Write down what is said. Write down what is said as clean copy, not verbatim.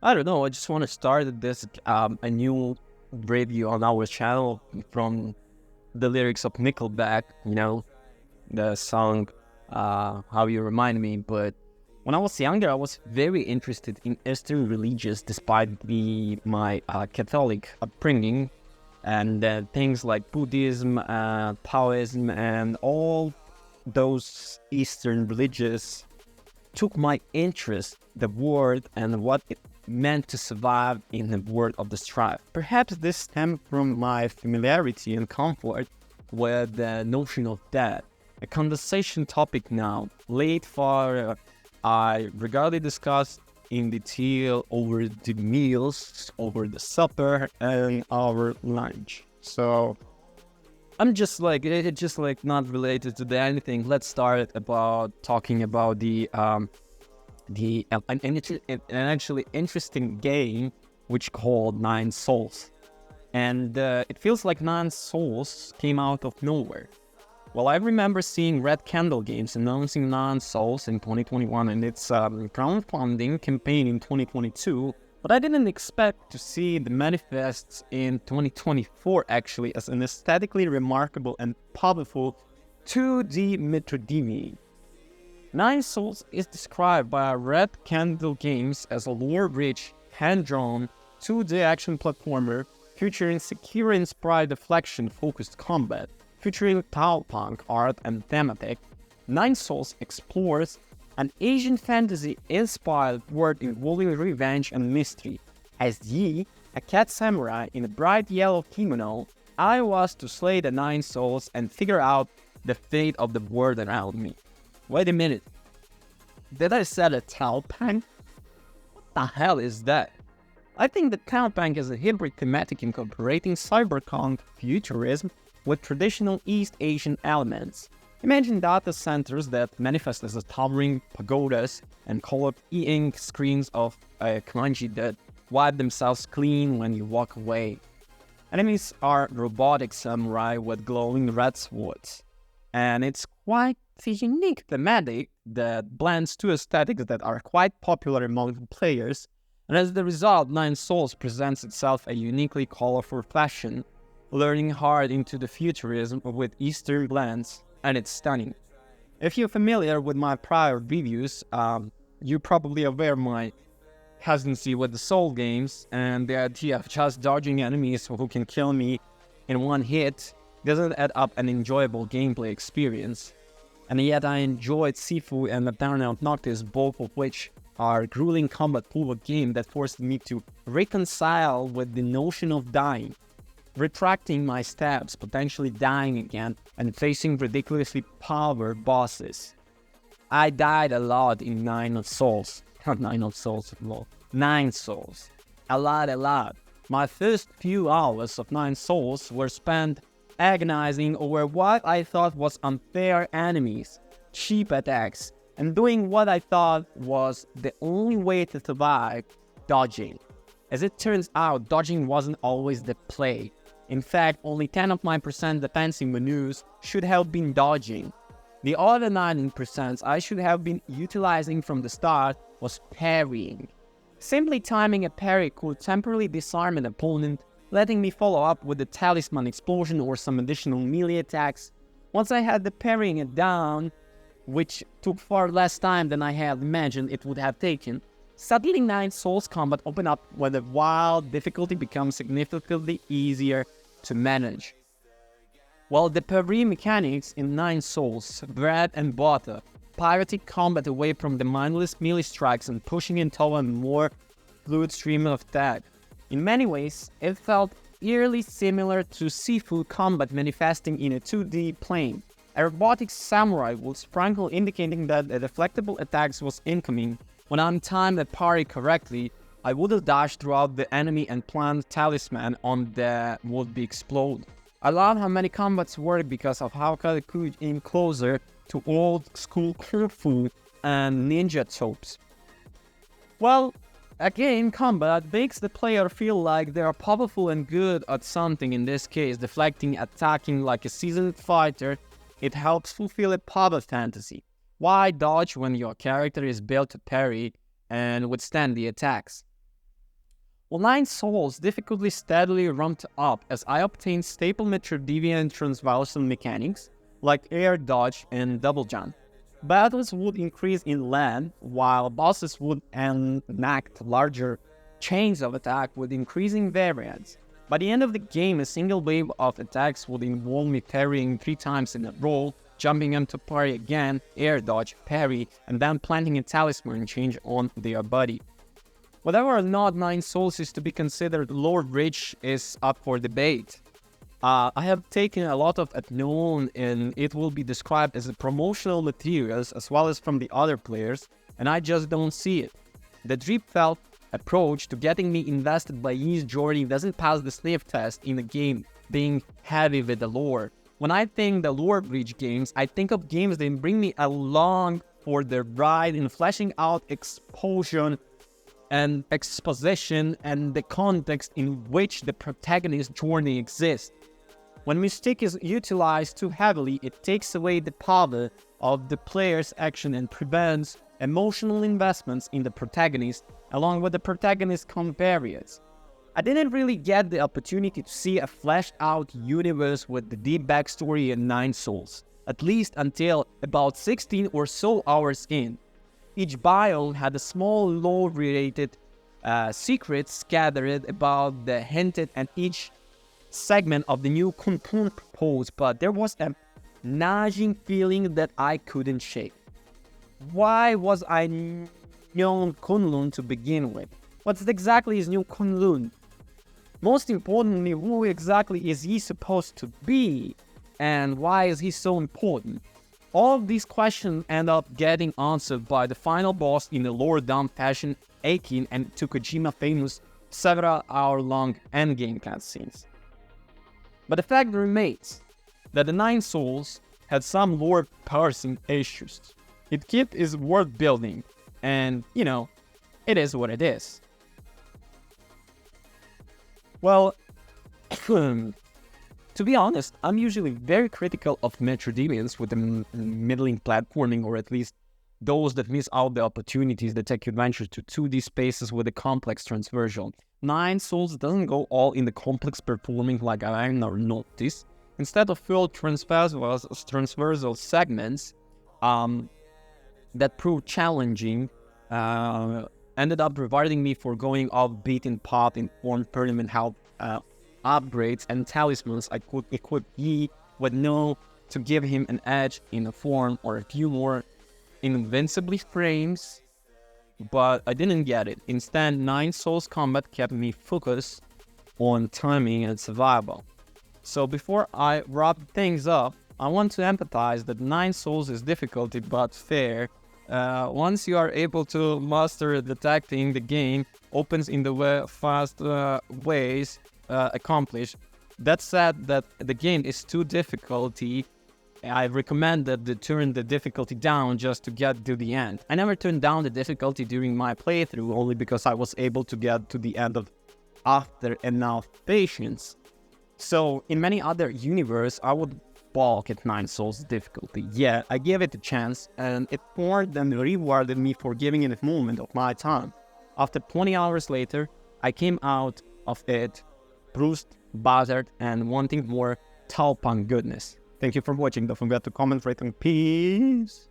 I don't know. I just want to start this a new review on our channel from the lyrics of Nickelback. The song "How You Remind Me." But when I was younger, I was very interested in Eastern religions, despite my Catholic upbringing, and things like Buddhism, Taoism, and all those Eastern religions took my interest, the world, and what it meant to survive in the world of the strife. Perhaps this stemmed from my familiarity and comfort with the notion of death, a conversation topic now, late for I regularly discuss in detail over the meals, over the supper, and our lunch. So I'm just like it's just like not related to anything. Let's start about talking about an actually interesting game which called Nine Souls, and it feels like Nine Souls came out of nowhere. Well, I remember seeing Red Candle Games announcing Nine Souls in 2021 and its crowdfunding campaign in 2022. But I didn't expect to see the manifests in 2024 actually as an aesthetically remarkable and powerful 2D Metrodemy. Nine Souls is described by Red Candle Games as a lore-rich, hand-drawn, 2D action platformer featuring secure-inspired deflection-focused combat, featuring punk art and thematic. Nine Souls explores an Asian fantasy-inspired world involving revenge and mystery. As Yi, a cat samurai in a bright yellow kimono, I was to slay the Nine Souls and figure out the fate of the world around me. Wait a minute. Did I say a Talpang? What the hell is that? I think that Talpang is a hybrid thematic incorporating cyberpunk futurism with traditional East Asian elements. Imagine data centers that manifest as towering pagodas and colored e-ink screens of kanji that wipe themselves clean when you walk away. Enemies are robotic samurai with glowing red swords. And it's quite a unique thematic that blends two aesthetics that are quite popular among players. And as the result, Nine Souls presents itself a uniquely colorful fashion, learning hard into the futurism with Eastern blends, and it's stunning. If you're familiar with my prior reviews, you're probably aware of my hesitancy with the Soul games, and the idea of just dodging enemies who can kill me in one hit doesn't add up an enjoyable gameplay experience. And yet I enjoyed Sifu and Eternal Noctis, both of which are grueling combat-forward games that forced me to reconcile with the notion of dying, retracting my steps, potentially dying again, and facing ridiculously powered bosses. I died a lot in Nine Souls. Not Nine Souls, lol. Nine Souls. A lot. My first few hours of Nine Souls were spent agonizing over what I thought was unfair enemies, cheap attacks, and doing what I thought was the only way to survive, dodging. As it turns out, dodging wasn't always the play. In fact, only 10 of my defensive menus should have been dodging. The other 90% I should have been utilizing from the start was parrying. Simply timing a parry could temporarily disarm an opponent, letting me follow up with the talisman explosion or some additional melee attacks. Once I had the parrying it down, which took far less time than I had imagined it would have taken, suddenly Nine Souls combat opened up where the wild difficulty becomes significantly easier to manage. While the parry mechanics in Nine Souls, bread and butter, pirated combat away from the mindless melee strikes and pushing into a more fluid stream of attack. In many ways, it felt eerily similar to Sifu combat manifesting in a 2D plane. A robotic samurai would sprinkle indicating that a deflectable attacks was incoming. When I timed the parry correctly, I would have dashed throughout the enemy and plant talisman on the would-be explode. I love how many combats work because of how I could aim closer to old school kung fu and ninja tropes. Well, again, combat makes the player feel like they are powerful and good at something, in this case deflecting, attacking like a seasoned fighter. It helps fulfill a power fantasy. Why dodge when your character is built to parry and withstand the attacks? Well, 9 souls difficulty steadily ramped up as I obtained staple Metroidvania transversal mechanics like air dodge and double jump. Battles would increase in length, while bosses would enact larger chains of attack with increasing variance. By the end of the game, a single wave of attacks would involve me parrying 3 times in a row, jumping them to parry again, air dodge, parry, and then planting a talisman change on their body. Whether or not 9 souls is to be considered Lord Rich is up for debate. I have taken a lot of unknown and it will be described as promotional materials as well as from the other players, and I just don't see it. The drip-felt approach to getting me invested by each journey doesn't pass the sniff test in the game, being heavy with the lore. When I think the Lord Rich games, I think of games that bring me along for the ride in fleshing out explosion and exposition and the context in which the protagonist's journey exists. When mystique is utilized too heavily, it takes away the power of the player's action and prevents emotional investments in the protagonist along with the protagonist's compatriots. I didn't really get the opportunity to see a fleshed out universe with the deep backstory in 9 souls, at least until about 16 or so hours in. Each biome had a small lore-related secrets scattered about the hinted at each segment of the new Kunlun proposed, but there was a nagging feeling that I couldn't shake. Why was I known Kunlun to begin with? What exactly is new Kunlun? Most importantly, who exactly is he supposed to be? And why is he so important? All of these questions end up getting answered by the final boss in the lore-dump fashion, Aiken and Tsukujima famous several hour-long endgame cutscenes. But the fact remains that the 9 souls had some lore-parsing issues. It kept its world building, and, it is what it is. Well, to be honest, I'm usually very critical of Metroidvanias with the middling platforming, or at least those that miss out the opportunities that take advantage to 2D spaces with a complex transversal. 9 Souls doesn't go all in the complex performing like I noticed. Instead of full transversal segments that proved challenging, ended up rewarding me for going off beaten path in form tournament help upgrades and talismans I could equip Yi with no to give him an edge in a form or a few more invincibly frames, but I didn't get it. Instead, 9 Souls combat kept me focused on timing and survival. So before I wrap things up, I want to empathize that 9 Souls is difficult but fair. Once you are able to master detecting the game opens in the fast ways accomplished. That said, that the game is too difficult. I recommend that they turn the difficulty down just to get to the end. I never turned down the difficulty during my playthrough only because I was able to get to the end after enough patience. So in many other universes, I would balk at 9 Souls difficulty. Yeah, I gave it a chance and it more than rewarded me for giving it a moment of my time. After 20 hours later, I came out of it bruised, battered, and wanting more Taopang goodness. Thank you for watching. Don't forget to comment, rate, and peace.